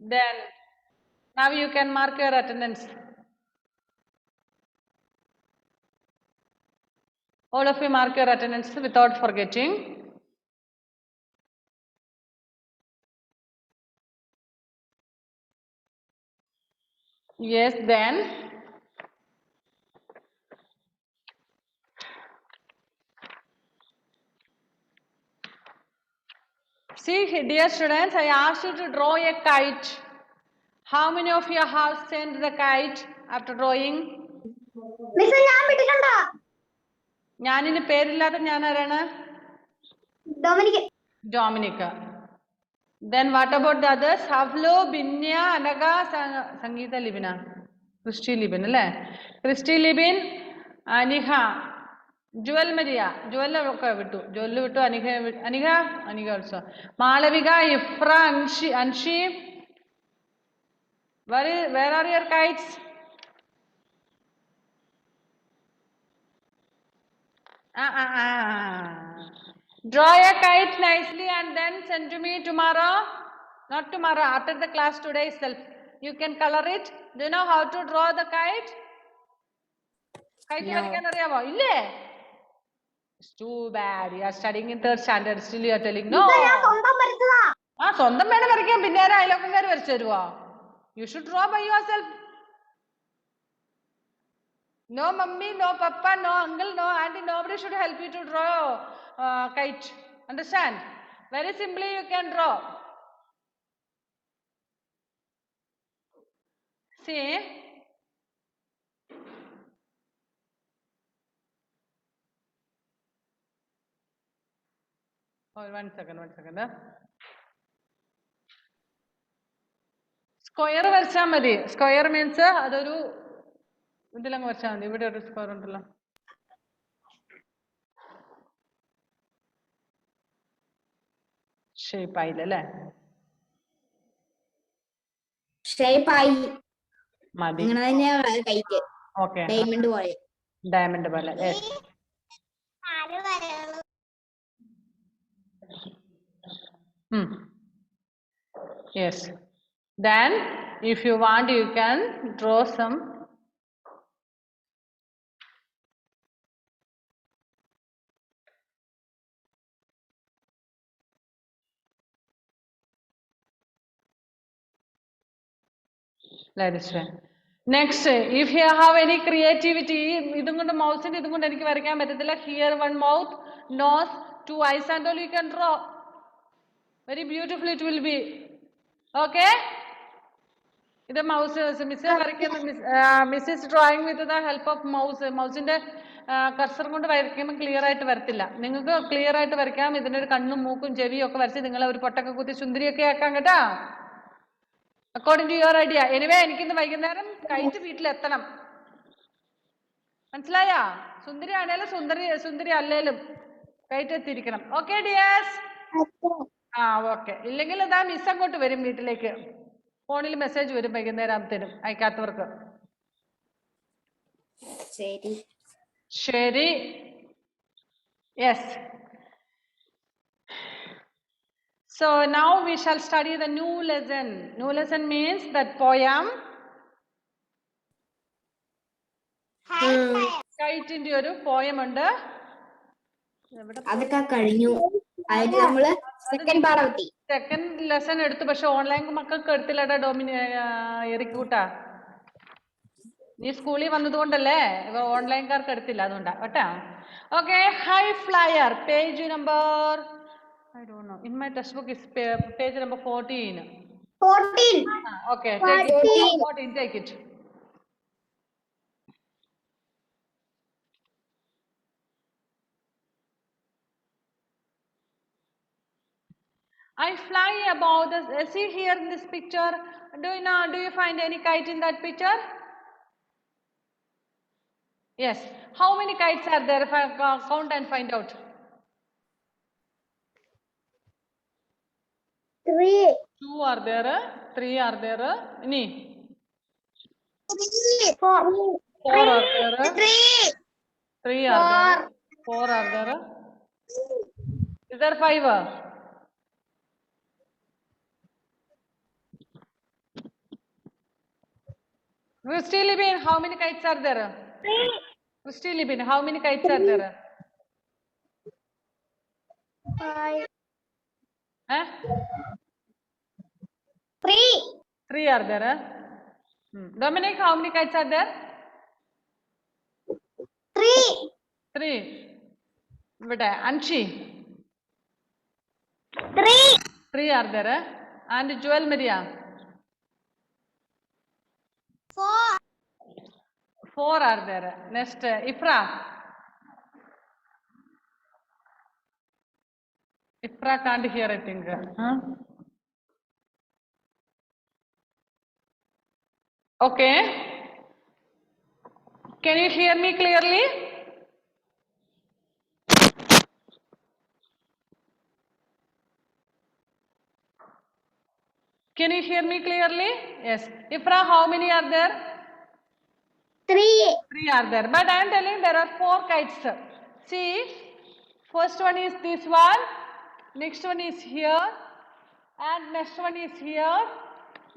Then now you can mark your attendance. All of you mark your attendance without forgetting. Yes, then see, dear students, I asked you to draw a kite. How many of you have sent the kite after drawing? ഞാനിന് പേരില്ലാത്ത ഞാൻ ആരാണ്? Dominica. Then what about the others? Havlo, Binya, Anaga, Sangeeta, Libina. Christy Libin, അല്ലേ? Christy Libin, Anika, Joel Maria, Joel വിട്ടു, Joel വിട്ടു, Anika also. Malavika, Ifra, Anshi. Where are your kites? Draw a kite nicely and then send to me tomorrow. Not tomorrow, after the class today itself. You can color it. Do you know how to draw the kite? Kite varaikkan ariyavo? Ille? It's too bad. You are studying in 3rd standard. Still you are telling no. സ്വന്തം വേണം വരയ്ക്കാൻ, പിന്നെ ആരും അയലോക്കംകാർ വരച്ചു തരുവോ? You should draw by yourself. No mummy, no papa, no uncle, no auntie, nobody should help you to draw kite. Understand? Very simply you can draw. See? Oh, one second. Square വരച്ചാൽ മതി. Square means അതൊരു ഇതിലങ്ങ് വരച്ചാൽ മതി. ഇവിടെ ഒരു square ഉണ്ടല്ലോ. Shape ആയില്ല അല്ലേ? ഷേപ്പ് ആയി മതി. ഓക്കെ, ഡയമണ്ട് പോലെ. Yes. Then if you want you can draw some Next, if you have any creativity, idum kondu mouse inde idum kondu enikku varakkan pattathilla. Here one mouth, nose, 2 eyes and all you can draw. Very beautiful it will be. Okay? This mouse Miss is drawing with the help of mouse. Mouse inde cursor kondu varakkumbol clear aayittu varathilla. Ningalku clear aayittu varakkam. Idinte oru kannum mookum cheviyum okke varachi ningale oru pottakke kutti sundari okke aakam ketta. According to your idea. Anyway, എനിക്കിന്ന് വൈകുന്നേരം KITE വീട്ടിലെത്തണം. മനസ്സിലായാ? സുന്ദരി ആണേലും സുന്ദരി അല്ലേലും kite എത്തിയിരിക്കണം. Okay dears? Okay. ഇല്ലെങ്കിൽ ഇതാ miss അങ്ങോട്ട് വരും വീട്ടിലേക്ക്. ഫോണിൽ മെസ്സേജ് വരും വൈകുന്നേരത്തേനും അയക്കാത്തവർക്ക്. ശരി. Yes. So now we shall study the new lesson. New lesson means that poem. Kite inde oru poem undu. adakka kazhinju. Adile nammal second part etti. Second lesson eduthu പക്ഷെ online മക്കൾക്ക് എടുത്തില്ലടാ എറിക്കൂട്ടാ. നീ സ്കൂളിൽ വന്നതുകൊണ്ടല്ലേ ഓൺലൈൻകാർക്ക് എടുത്തില്ല, അതുകൊണ്ടാ കേട്ടാ. Okay. High flyer page number I don't know. In my textbook is page number 14. 14. Okay. Take 14. 14. Take it. I fly above the. See here in this picture. Do you find any kite in that picture? Yes. How many kites are there? If I count and find out. 3. 2 are there. 3 are there. Any? 4. 4 are there. 3 are there. 4 are there. Is there 5? Christy Libin, how many kites are there? 3. Christy Libin, how many kites are there? 5. Huh? 3. 3 are there. Dominic, how many kites are there? 3. 3. But Anshi, 3. 3 are there. And Joel Maria, 4. 4 are there. Next, Ifra. Ifra can't hear, I think. Huh? Okay. Can you hear me clearly? Can you hear me clearly? Yes. Ifra, how many are there? 3. 3 are there. But I am telling there are 4 kites. See, first one is this one, next one is here, and next one is here.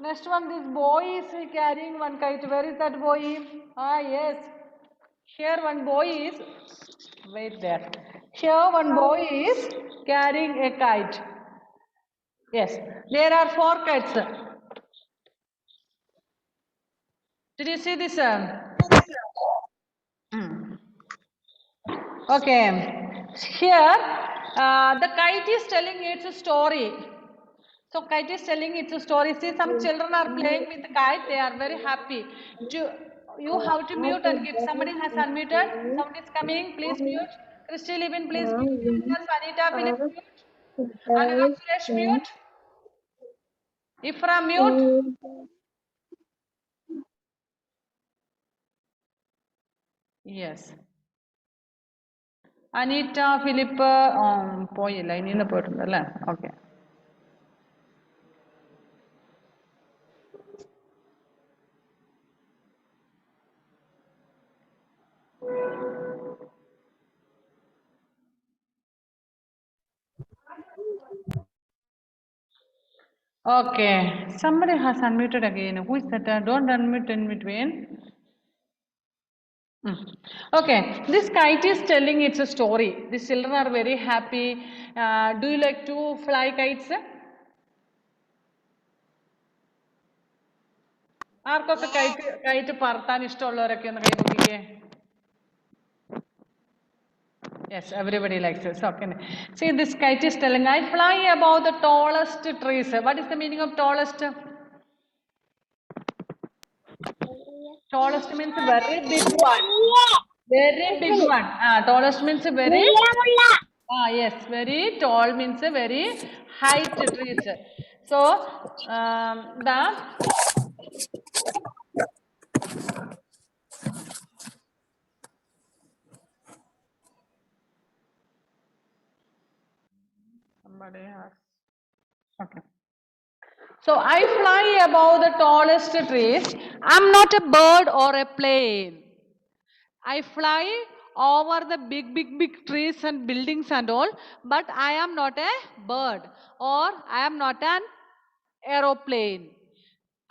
Next one, this boy is carrying one kite. Where is that boy? Ah, yes. Here one boy is, wait there. Here one boy is carrying a kite. Yes, there are 4 kites. Did you see this? Okay. Here, the kite is telling its a story. So kite is telling its a story. See, some children are playing with the kite. They are very happy. You have to mute and give. Somebody has unmuted. Somebody is coming. Please mute. Christy Libin, please mute yourself. Anita, Philip, mute. Anurag Suresh, mute. Ifra, mute. Yes. Aneeta Philip പോയില്ല ഇനിന്ന് പോയിട്ടുണ്ട് അല്ലേ okay Okay, somebody has unmuted again. Who is that? Don't unmute in between. Okay, this kite is telling it's a story. These children are very happy. Do you like to fly kites? ആർക്കൊക്കെ KITE പറത്താൻ ഇഷ്ടമുള്ളവരൊക്കെ ഒന്ന് കൈ പൊക്കിക്കേ. Yes, everybody likes this. Okay. See, this kite is telling, I fly above the tallest trees. What is the meaning of tallest? Tallest means very big one. Very big one. Tallest means very. Yes, very tall means very height trees. So, the. Somebody has. Okay. So I fly above the tallest trees. I'm not a bird or a plane. I fly over the big trees and buildings and all, but I am not a bird or I am not an aeroplane.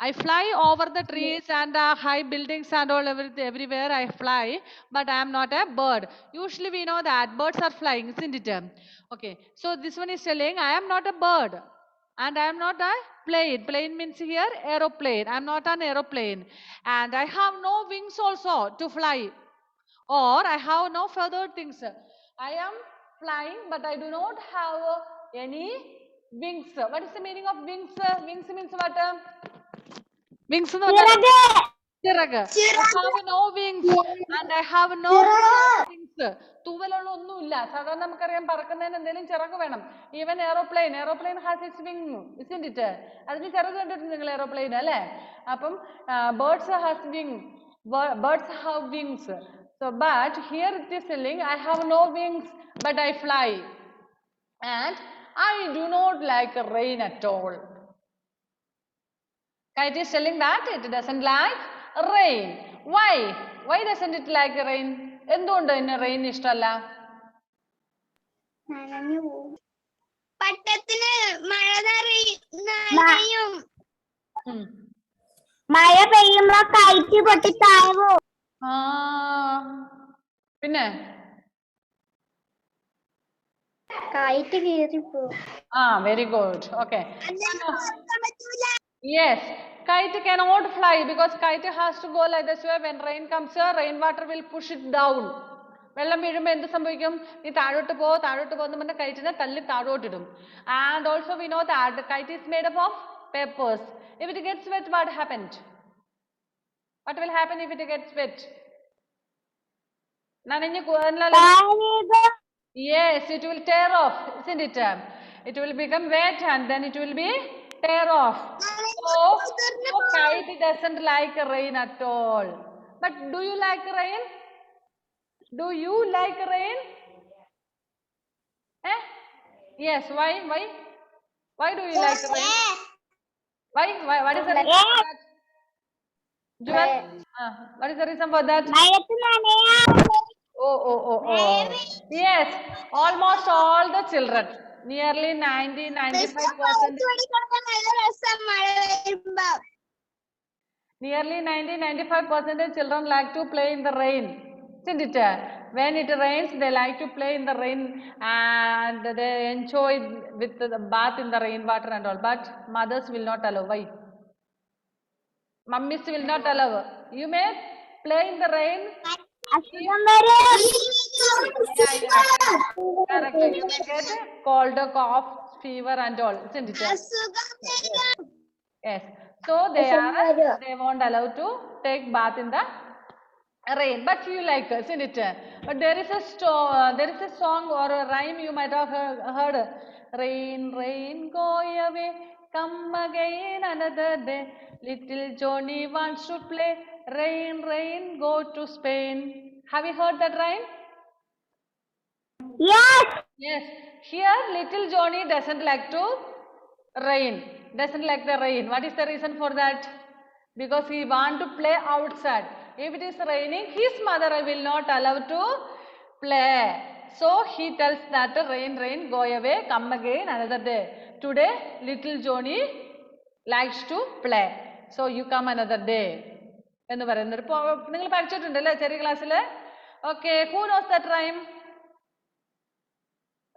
I fly over the trees and high buildings and all everywhere I fly, but I am not a bird. Usually we know that birds are flying, isn't it? Okay, so this one is telling I am not a bird and I am not a plane. Plane means here aeroplane. I am not an aeroplane and I have no wings also to fly. Or I have no further things. I am flying, but I do not have any wings. What is the meaning of wings? Wings means what? Wings എന്ന് പറഞ്ഞാൽ ചിറക്. I have no wings and I have no wings. തൂവലുള്ള ഒന്നുമില്ല. സാധാരണ നമുക്കറിയാം പറക്കുന്നതിന് എന്തെങ്കിലും ചിറക് വേണം. Even aeroplane has it's wing, isn't it? അതിന് ചിറക് കണ്ടിട്ടുണ്ട് നിങ്ങൾ എയറോപ്ലെയിൻ അല്ലേ? അപ്പം birds has wing. Birds have wings. So, but here it is telling I have no wings, but I fly. And I do not like rain at all. Kite is telling that it doesn't like rain. Why? Why doesn't it like rain? എന്തുകൊണ്ട് ഇതിന് rain ഇഷ്ടമല്ല? പട്ടത്തിന് മഴ നനയും. മഴ പെയ്യുമ്പോ KITE പൊട്ടി താഴെ പോകും. പിന്നെ KITE കീറിപ്പോവും. very good. Okay. Yes, kite cannot fly because kite has to go like this way. When rain comes here, rainwater will push it down. വെള്ളം വീഴുമ്പോൾ എന്ത് സംഭവിക്കും? നീ താഴോട്ട് പോകുന്ന പറഞ്ഞ കൈറ്റിനെ തള്ളി താഴോട്ടിടും. And also we know that the kite is made up of papers. If it gets wet, what happened? What will happen if it gets wet? നനഞ്ഞു Yes, it will tear off, isn't it? It will become wet and then it will be tear off. So kite doesn't like rain at all. But do you like rain? Do you like rain? Yes. Why? Why do you like rain? Why? What is the reason for that? Jewel? What is the reason for that? Oh. Yes, almost all the children, nearly 90-95%. Nearly 90-95% of children like to play in the rain, isn't it? When it rains, they like to play in the rain and they enjoy with the bath in the rainwater and all. But mothers will not allow. Why? Mummies will not allow. You may play in the rain. Correct. You may get cold, cough, fever and all, isn't it? Yes. So they won't allow to take bath in the rain. But you like, isn't it? But there is a song or a rhyme you might have heard. Rain, rain, go away, come again another day. Little Johnny wants to play. Rain, rain, go to Spain. Have you heard that rhyme? Yes. Here little Johnny doesn't like to rain. Doesn't like the rain. What is the reason for that? Because he want to play outside. If it is raining, his mother will not allow to play. So he tells that rain, rain, go away, come again another day. Today little Johnny likes to play. So you come another day. എന്ന് പറയുന്നത് നിങ്ങൾ പഠിച്ചിട്ടുണ്ടല്ലേ ചെറിയ ക്ലാസ്സിൽ? Okay, who knows that rhyme?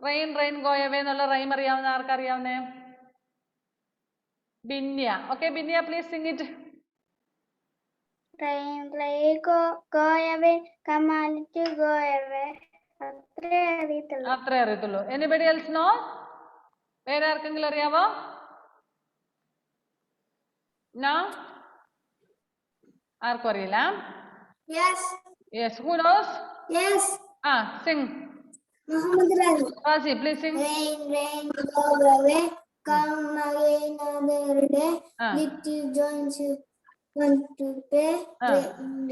Rain, rain, go away എന്നുള്ള rhyme അറിയാവുന്ന ആർക്കറിയാവുന്നേ? ബിന്യ. Okay, Binya, please sing it. Rain, rain, go away, come on to go away. അത്രേ അറിയത്തുള്ളൂ. Anybody else know? വേറെ ആർക്കെങ്കിലും അറിയാവോ? No? ആർക്കും അറിയില്ല? Yes. Who knows? Sing. Muhammad Razi, please sing. Rain, rain, go away, come again another day. Little Jones want to play.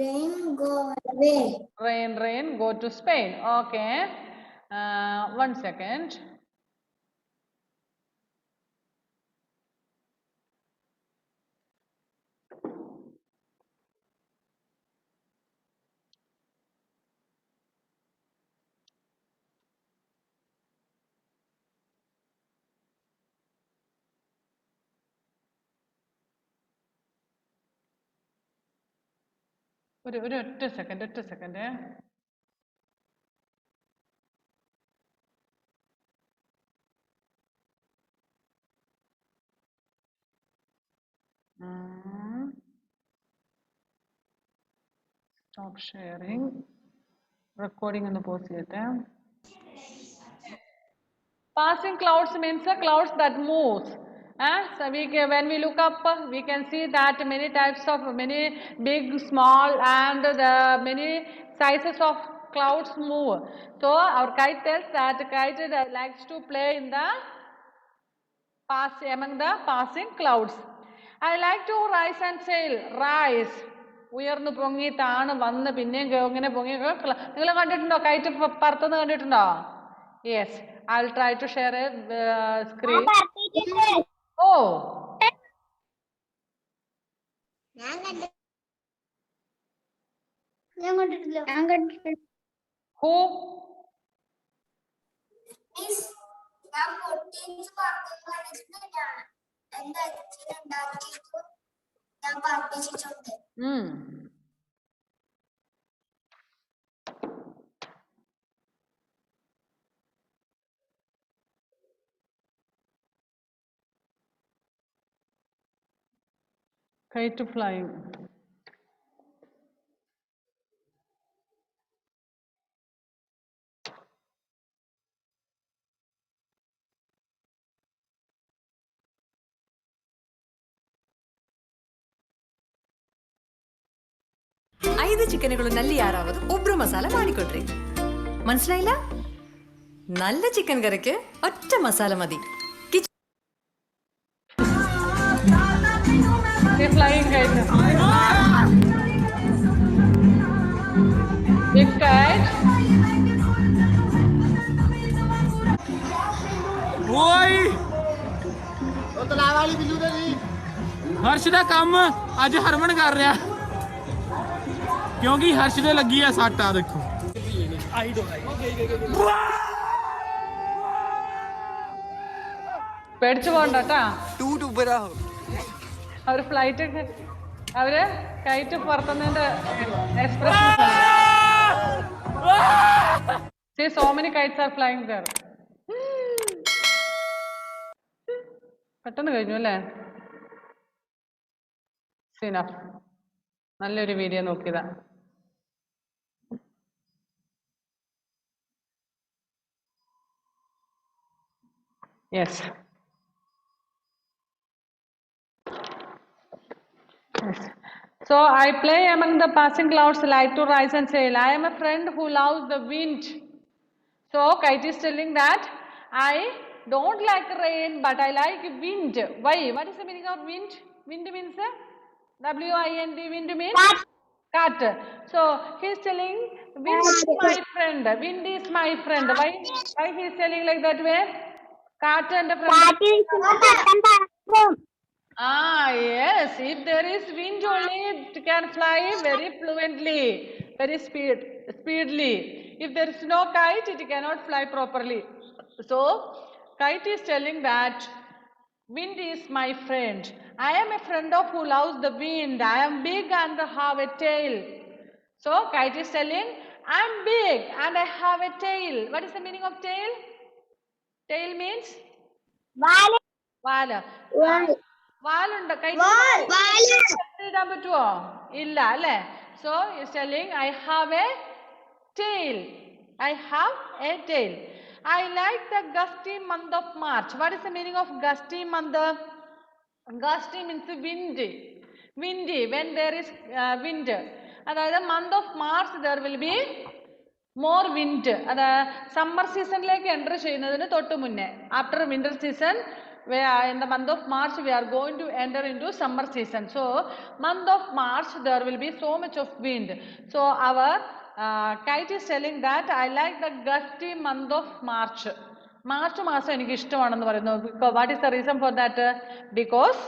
Rain, go away. Rain, rain, go to Spain. Okay. 1 second. ഒറ്റ second. Stop sharing. Recording on the post ചെയ്യട്ടെ. Passing clouds means clouds that moves. So when we look up, we can see that many types of big, small, and the many sizes of clouds move. So our kite tells that kite likes to play in the among the passing clouds. I like to rise and sail. Rise. ഉയർന്നു പൊങ്ങി താണ് വന്ന് പിന്നെയും ഇങ്ങനെ പൊങ്ങി. നിങ്ങൾ കണ്ടിട്ടുണ്ടോ KITE പറത്തുന്നത് കണ്ടിട്ടുണ്ടോ? Yes. I'll try to share a screen. Oh. Who? വായിച്ചിട്ടുണ്ട്. Kite flying. ಐದು ಚಿಕನ್ಗಳು ಯಾರಾவது ಒಬ್ರು ಮಸಾಲ ಮಾಡಿಕೊಡ್ರಿ. മനസ്സിലായില്ല? നല്ല ചിക്കൻ കറിക്ക് ഒറ്റ മസാല മതി. Flying kite. Big kite. ਓਏ ਉਹ ਤਲਾਬ ਵਾਲੀ ਬਿੱਲੂ ਦੇ ਜੀ ਹਰਸ਼ ਦਾ ਕੰਮ ਅੱਜ ਹਰਮਨ ਕਰ ਰਿਹਾ ਕਿਉਂਕਿ ਹਰਸ਼ ਦੇ ਲੱਗੀ ਆ ਸੱਟ ਆ ਦੇਖੋ പേടിച്ചു പോകണ്ടട്ടാ. ടൂബറാഹോ അവര് ഫ്ലൈറ്റ് അവര് കയറ്റ് പറത്തുന്നതിന്റെ expression. See, so many kites are flying there. പെട്ടെന്ന് കഴിഞ്ഞു അല്ലേ? enough. നല്ലൊരു വീഡിയോ നോക്കിയതാ. Yes. So I play among the passing clouds, like to rise and sail. I am a friend who loves the wind. So kite is telling that I don't like rain, but I like wind. Why? What is the meaning of wind? Wind means W-I-N-D. Wind means cat. So he is telling wind is my friend. Wind is my friend. Why he is telling like that way? Cat and a friend. Yes. If there is wind only, it can fly very fluently, very speedily. If there is no kite, it cannot fly properly. So, kite is telling that wind is my friend. I am a friend of who loves the wind. I am big and have a tail. So, kite is telling, I am big and I have a tail. What is the meaning of tail? Tail means? Vala. വാലുണ്ട് ഇടാൻ പറ്റുമോ? ഇല്ല അല്ലേ? So is telling I have a tail. I have a tail. I like the gusty month of March. What is the meaning of gusty month? Gusty means windy. Windy, when there is wind. അതായത് month of March there will be more wind. അത് summer സീസണിലേക്ക് enter ചെയ്യുന്നതിന് തൊട്ട് മുന്നേ, after winter season, in the month of March we are going to enter into summer season. So month of March there will be so much of wind. So our kite is telling that I like the gusty month of March. March മാസം എനിക്ക് ഇഷ്ടമാണെന്ന് പറയുന്നു. What is the reason for that? Because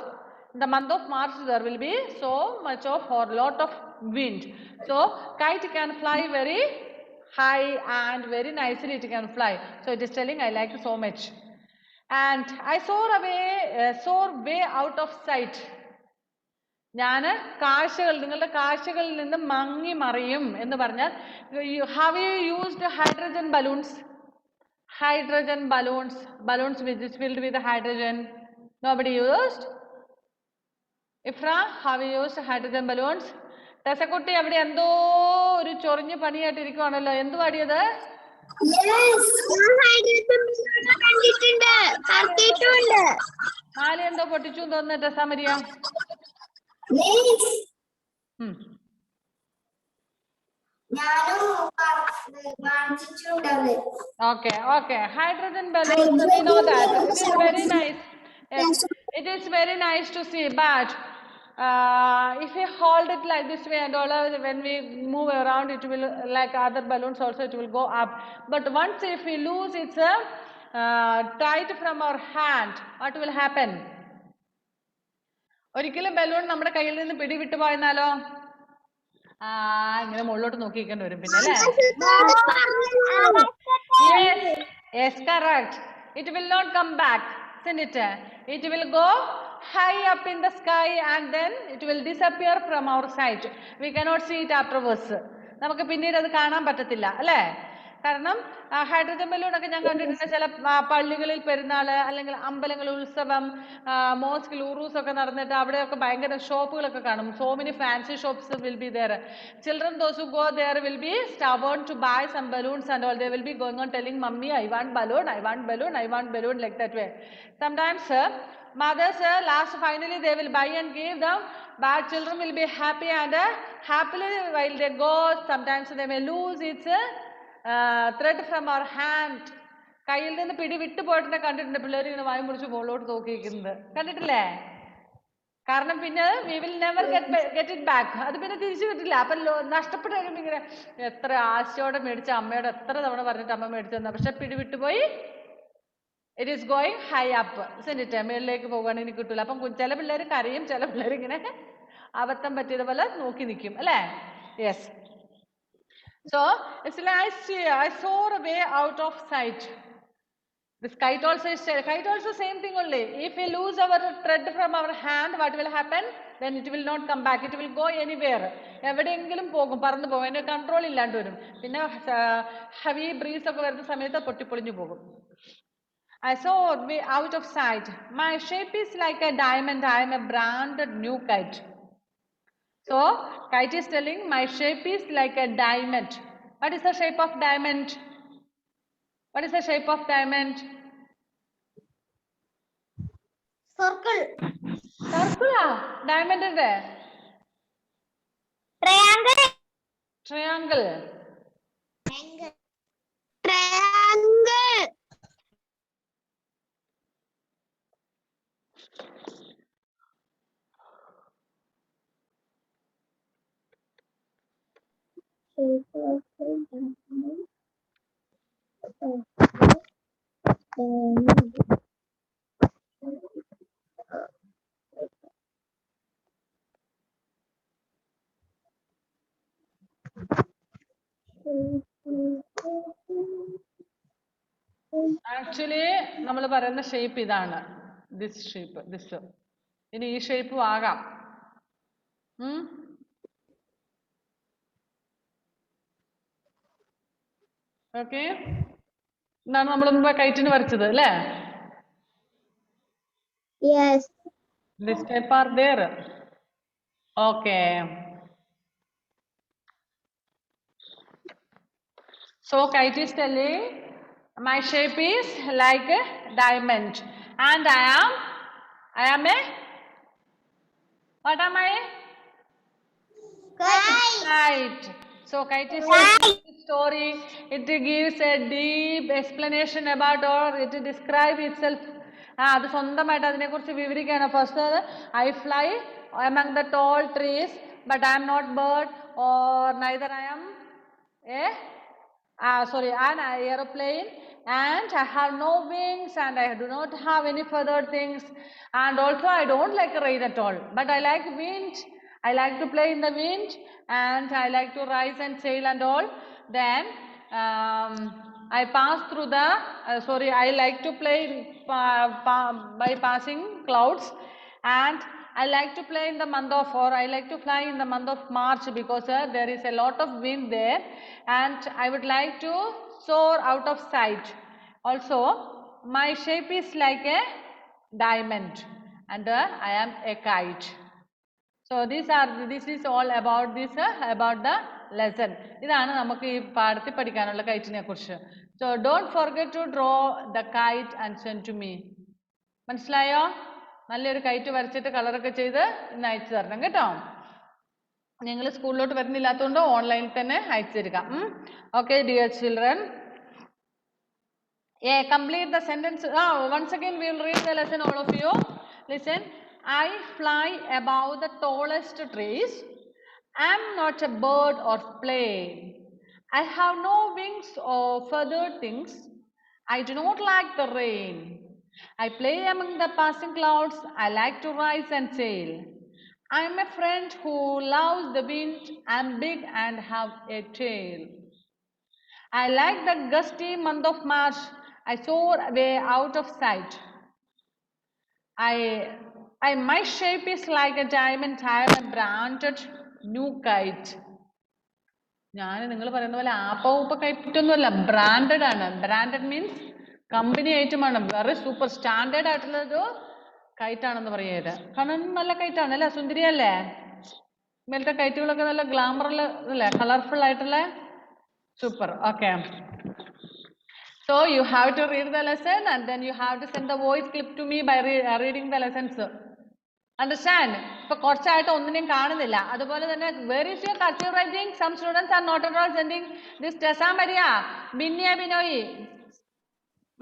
in the month of March there will be so much of or lot of wind. So kite can fly very high and very nicely it can fly. So it is telling I like so much. And I soar way out of sight. ഞാൻ നിങ്ങളുടെ കാഴ്ചകളിൽ നിന്ന് മങ്ങി മറിയും എന്ന് പറഞ്ഞാൽ, have you used hydrogen balloons? Hydrogen balloons which is filled with hydrogen. Nobody used? Ifra, have you used hydrogen balloons? ടെസക്കുട്ടി അവിടെ എന്തോ ഒരു ചൊറിഞ്ഞ് പണിയായിട്ടിരിക്കുവാണല്ലോ. എന്തു പാടിയത്? മാല എന്തോ പൊട്ടിച്ചു തോന്നുന്നു ടെസാമരിയ. Okay. Hydrogen balloon, we know that. It is very nice. Yes, it is very nice to see, but if we hold it like this way and all, when we move around, it will, like other balloons also, it will go up. But once if we lose its tight from our hand, what will happen? ഒരിക്കലും balloon നമ്മുടെ കയ്യിൽ നിന്ന് പിടിവിട്ടു പോയെന്നാലോ ഇങ്ങനെ മുകളിലോട്ട് നോക്കിക്കേണ്ടി വരും പിന്നെ അല്ലേ? Yes, correct. It will not come back, isn't it? It will go high up in the sky and then it will disappear from our sight. We cannot see it afterwards. നമുക്ക് പിന്നീട് അത് കാണാൻ പറ്റത്തില്ല അല്ലേ? കാരണം ഹൈഡ്രജൻ ബലൂണൊക്കെ ഞാൻ കണ്ടിട്ടുണ്ട് ചില പള്ളികളിൽ പെരുന്നാള് അല്ലെങ്കിൽ അമ്പലങ്ങൾ ഉത്സവം മോസ്കിൽ ഉറൂസ് ഒക്കെ നടന്നിട്ട് അവിടെയൊക്കെ ഭയങ്കര ഷോപ്പുകളൊക്കെ കാണും. So many fancy shops will be there. Children, those who go there will be stubborn to buy some balloons and all. They will be going on telling mummy, I want balloon, I want balloon, I want balloon, like that way. Sometimes mothers last finally they will buy and give them, but children will be happy and happily while they go. Sometimes they may lose its thread from our hand. കയ്യിൽ നിന്ന് പിടി വിട്ടു പോയിട്ട് കണ്ടിട്ടുണ്ട് പിള്ളേർ ഇങ്ങനെ വായും പിടിച്ച് മുകളിലോട്ട് നോക്കിയിരിക്കുന്നത് കണ്ടിട്ടില്ലേ? കാരണം പിന്നെ we will never get it back. അത് പിന്നെ തിരിച്ചു കിട്ടില്ല. അപ്പൊ നഷ്ടപ്പെട്ട് കഴിയുമ്പോൾ ഇങ്ങനെ എത്ര ആശയോടെ മേടിച്ച അമ്മയോട് എത്ര തവണ പറഞ്ഞിട്ട് അമ്മ മേടിച്ചു തന്ന പക്ഷെ പിടി വിട്ടുപോയി. It is going high up, isn't it? മേളിലേക്ക് പോകുകയാണെങ്കിൽ കിട്ടൂല. അപ്പം ചില പിള്ളേർ കരയും, ചില പിള്ളേർ ഇങ്ങനെ അബദ്ധം പറ്റിയതുപോലെ നോക്കി നിൽക്കും അല്ലേ? Yes. So it's like I soar away out of sight. This kite also is same thing only. If we lose our thread from our hand, what will happen? Then it will not come back. It will go anywhere. എവിടെയെങ്കിലും പോകും, പറന്നു പോകും. അതിന്റെ control ഇല്ലാണ്ട് വരും. പിന്നെ heavy breeze ഒക്കെ വരുന്ന സമയത്ത് പൊട്ടിപ്പൊളിഞ്ഞു പോകും. I soar way out of sight. My shape is like a diamond. I am a branded new kite. So kite is telling my shape is like a diamond. What is the shape of diamond? What is the shape of diamond? Circle. Circle ah? Diamond is there? Triangle. Triangle. Triangle. Actually നമ്മൾ പറയുന്ന shape ഇതാണ്. This shape, this. ഇനി ഈ ഷേപ്പും ആകാം. Okay, ഇതാണ് നമ്മൾ മുമ്പ് കൈറ്റിന് വരച്ചത് അല്ലേ? Yes. This type are there. Okay. So kite is telling my shape is like a diamond and I am a, what am I? Kite. So kite is telling the story. It gives a deep explanation about or it describes itself. അത് സ്വന്തമായിട്ട് അതിനെക്കുറിച്ച് വിവരിക്കുകയാണ്. First I fly among the tall trees but I am not bird or neither I am an aeroplane and I have no wings and I do not have any feathered things and also I don't like rain at all, but I like wind. I like to play in the wind and I like to rise and sail and all. Then I pass through the I like to play by passing clouds and I like to play in the month of I like to fly in the month of March because there is a lot of wind there and I would like to soar out of sight. Also my shape is like a diamond and I am a kite. So this is all about this about the lesson. ഇതാണ് നമുക്ക് ഈ പാഠത്തിൽ പഠിക്കാനുള്ള കൈറ്റിനെ കുറിച്ച്. So don't forget to draw the kite and send to me. മനസ്സിലായോ? നല്ലൊരു KITE വരച്ചിട്ട് കളറൊക്കെ ചെയ്ത് ഇന്ന് അയച്ചു തരണം കേട്ടോ. നിങ്ങൾ സ്കൂളിലോട്ട് വരുന്നില്ലാത്തതുകൊണ്ട് ഓൺലൈനിൽ തന്നെ അയച്ചു തരിക. Okay dear children. Complete the sentence. Once again we will read the lesson, all of you. Listen. I fly above the tallest trees. I am not a bird or plane. I have no wings or feathered things. I do not like the rain. I play among the passing clouds. I like to rise and sail. I am a friend who loves the wind. I am big and have a tail. I like the gusty month of March. I soar away out of sight. My shape is like a diamond. I am a branded new kite. ഞാൻ നിങ്ങൾ പറയുന്ന പോലെ ആപ്പ കൈറ്റൊന്നുമല്ല, branded ആണ്. Branded means company ഐറ്റമാണ്. വെറി super standard ആയിട്ടുള്ളൊരു KITE ആണെന്ന് പറയുന്നത്. കാരണം നല്ല കൈറ്റാണ് അല്ലേ, സുന്ദരിയല്ലേ? മേലത്തെ കൈറ്റുകളൊക്കെ നല്ല ഗ്ലാമറുള്ള അല്ലേ, കളർഫുൾ ആയിട്ടുള്ള. Super. Okay, so you have to read the lesson and then you have to send the voice clip to me by reading the lessons. Understand? ഇപ്പൊ കുറച്ചായിട്ട് ഒന്നിനെയും കാണുന്നില്ല. അതുപോലെ തന്നെ where is your cursive writing? Some students are not at all sending this. Tessa Maria, Binya Binoy,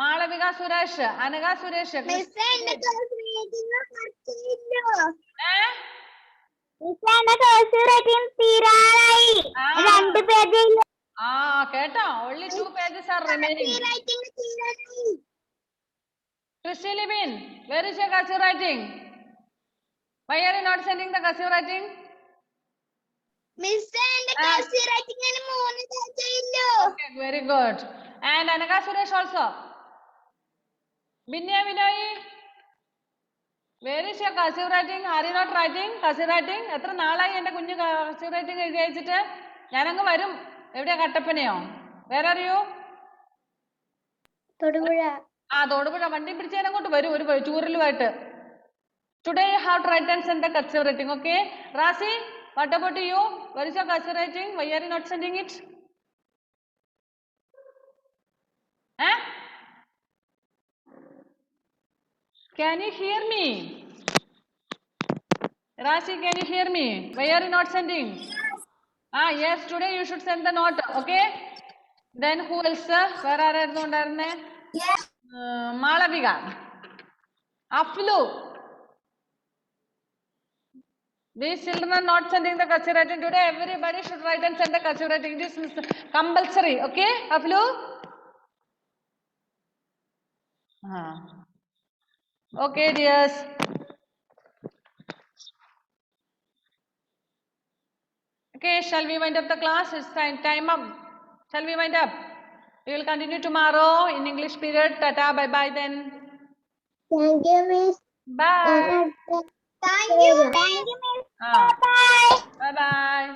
Malavika Suresh, Anaga Suresh. കേട്ടോ, only 2 pages are remaining. Christy Libin, where is your cursive writing? Why are you not sending the cursive writing? Miss, the cursive writing and okay, very good. And Anaga Suresh also. Binya Vinoy, where is your cursive writing? Are you not writing cursive writing? എത്ര നാളായി എൻ്റെ കുഞ്ഞ് cursive writing എഴുതി അയച്ചിട്ട്? ഞാനങ്ങ് വരും. എവിടെയാ, കട്ടപ്പനയോ? Where are you? Thodupuzha. Thodupuzha. വണ്ടി പിടിച്ച് ഞാൻ അങ്ങോട്ട് വരും ഒരു ടൂറിലുമായിട്ട്. Today you have to write and send the cursive writing, okay? Rasi, what about you? Where is your cursive writing? Why are you not sending it? Can you hear me? Rasi, can you hear me? Why are you not sending? Yes, today you should send the note, okay? Then who else? Where are you? Yes. Malavika, Aflu. These children are not sending the cursive writing today. Everybody should write and send the cursive writing. This is compulsory, okay? Aflu? Okay, dears. Okay, shall we wind up the class? It's time up. Shall we wind up? We will continue tomorrow in English period. Tata, bye-bye then. Thank you, Miss. Bye. Thank you, Miss. Bye-bye. Bye. Bye-bye.